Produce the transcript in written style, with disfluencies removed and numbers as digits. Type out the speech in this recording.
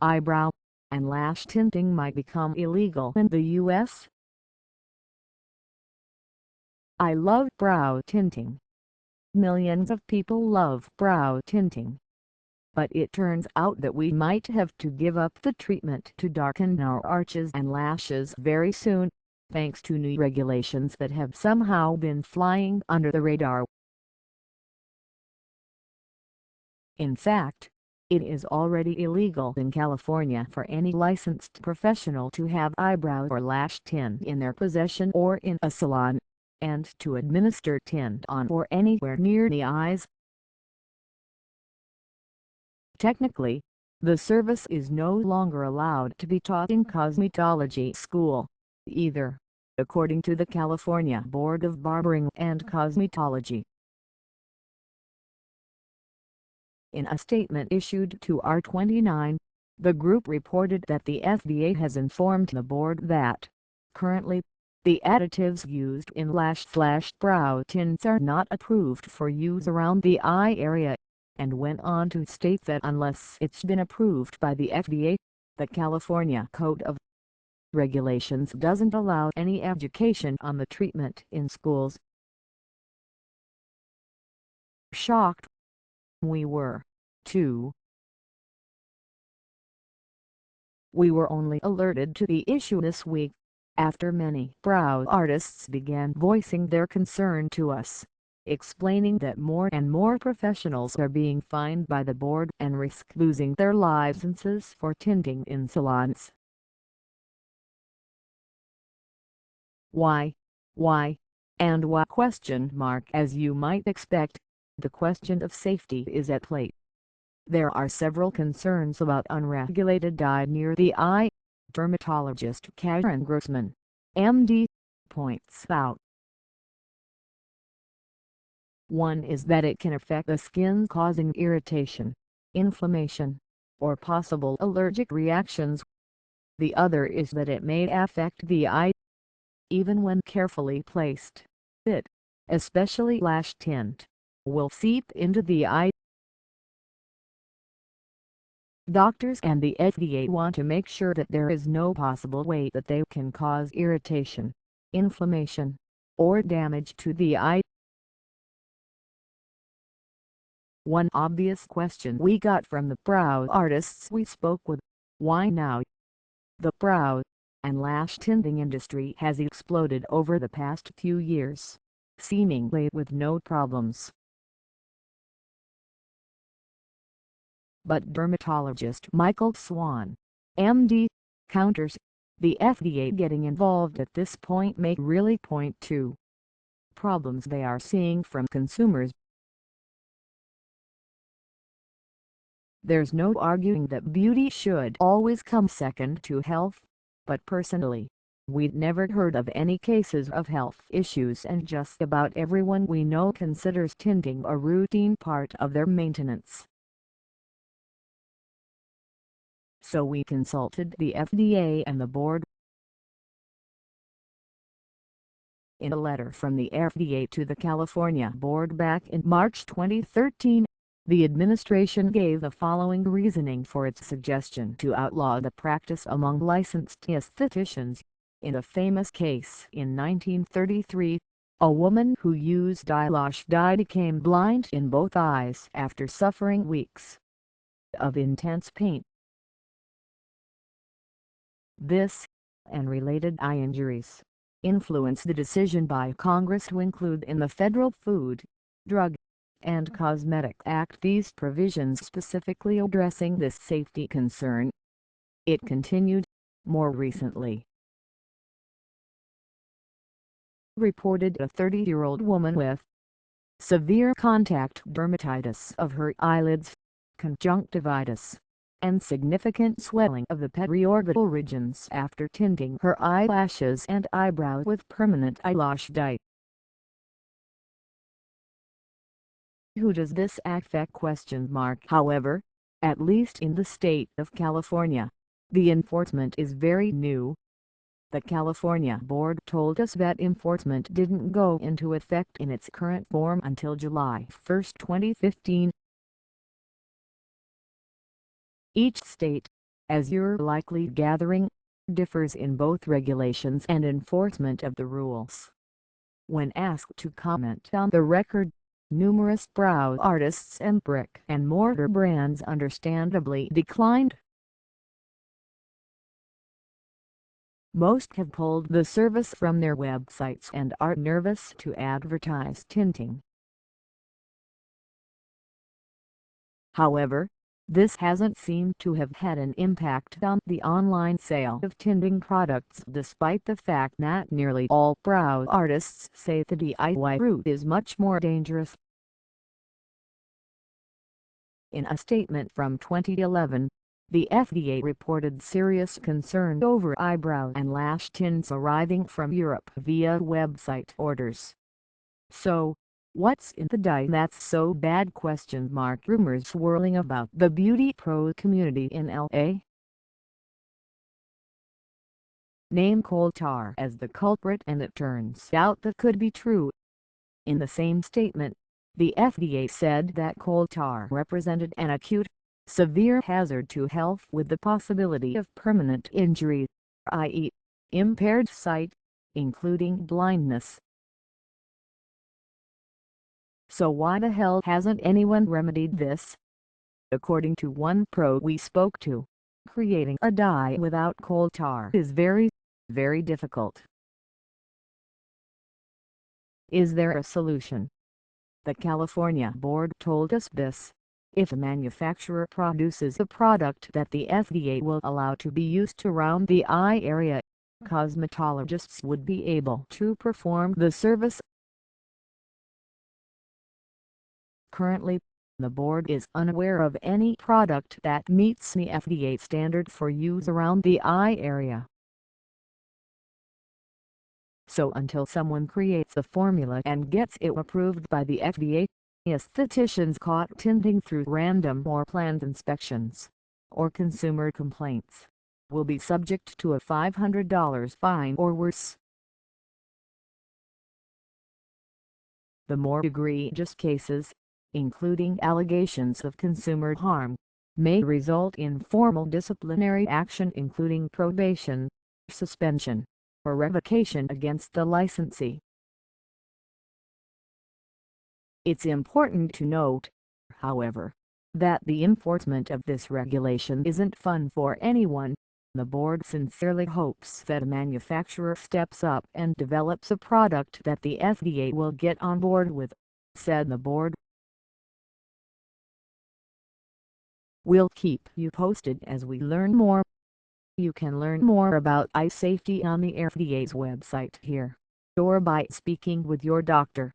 eyebrow, and lash tinting might become illegal in the U.S. I love brow tinting. Millions of people love brow tinting. But it turns out that we might have to give up the treatment to darken our arches and lashes very soon, thanks to new regulations that have somehow been flying under the radar. In fact, it is already illegal in California for any licensed professional to have eyebrow or lash tint in their possession or in a salon, and to administer tint on or anywhere near the eyes. Technically, the service is no longer allowed to be taught in cosmetology school, either, according to the California Board of Barbering and Cosmetology. In a statement issued to R29, the group reported that the FDA has informed the board that, currently, the additives used in lash/brow tints are not approved for use around the eye area, and went on to state that unless it's been approved by the FDA, the California Code of Regulations doesn't allow any education on the treatment in schools. Shocked we were, too. We were only alerted to the issue this week, after many brow artists began voicing their concern to us, explaining that more and more professionals are being fined by the board and risk losing their licenses for tinting in salons. Why? And why? As you might expect, the question of safety is at play. There are several concerns about unregulated dye near the eye, dermatologist Karen Grossman, MD, points out. One is that it can affect the skin, causing irritation, inflammation, or possible allergic reactions. The other is that it may affect the eye. Even when carefully placed, it, especially lash tint, will seep into the eye. Doctors and the FDA want to make sure that there is no possible way that they can cause irritation, inflammation, or damage to the eye. One obvious question we got from the brow artists we spoke with: why now? The brow and lash tinting industry has exploded over the past few years, seemingly with no problems. But dermatologist Michael Swan, MD, counters, the FDA getting involved at this point may really point to problems they are seeing from consumers. There's no arguing that beauty should always come second to health, but personally, we'd never heard of any cases of health issues, and just about everyone we know considers tinting a routine part of their maintenance. So we consulted the FDA and the board. In a letter from the FDA to the California board back in March 2013, the administration gave the following reasoning for its suggestion to outlaw the practice among licensed estheticians. In a famous case in 1933, a woman who used eyelash dye became blind in both eyes after suffering weeks of intense pain. This, and related eye injuries, influenced the decision by Congress to include in the Federal Food, Drug, and Cosmetic Act these provisions specifically addressing this safety concern. It continued, more recently, reported a 30-year-old woman with severe contact dermatitis of her eyelids, conjunctivitis, and significant swelling of the periorbital regions after tinting her eyelashes and eyebrows with permanent eyelash dye. Who does this affect? However, at least in the state of California, the enforcement is very new. The California board told us that enforcement didn't go into effect in its current form until July 1, 2015. Each state, as you're likely gathering, differs in both regulations and enforcement of the rules. When asked to comment on the record, numerous brow artists and brick and mortar brands understandably declined. Most have pulled the service from their websites and are nervous to advertise tinting. However, this hasn't seemed to have had an impact on the online sale of tinting products, despite the fact that nearly all brow artists say the DIY route is much more dangerous. In a statement from 2011, the FDA reported serious concern over eyebrow and lash tints arriving from Europe via website orders. So, what's in the dye that's so bad? Rumors swirling about the beauty pro community in LA name coal tar as the culprit, and it turns out that could be true. In the same statement, the FDA said that coal tar represented an acute, severe hazard to health with the possibility of permanent injury, i.e., impaired sight, including blindness. So why the hell hasn't anyone remedied this? According to one pro we spoke to, creating a dye without coal tar is very, very difficult. Is there a solution? The California board told us this: if a manufacturer produces a product that the FDA will allow to be used around the eye area, cosmetologists would be able to perform the service. Currently, the board is unaware of any product that meets the FDA standard for use around the eye area. So until someone creates a formula and gets it approved by the FDA, aestheticians caught tinting through random or planned inspections, or consumer complaints, will be subject to a $500 fine or worse. The more egregious cases, including allegations of consumer harm, may result in formal disciplinary action, including probation, suspension, or revocation against the licensee. It's important to note, however, that the enforcement of this regulation isn't fun for anyone. The board sincerely hopes that a manufacturer steps up and develops a product that the FDA will get on board with, said the board. We'll keep you posted as we learn more. You can learn more about eye safety on the FDA's website here, or by speaking with your doctor.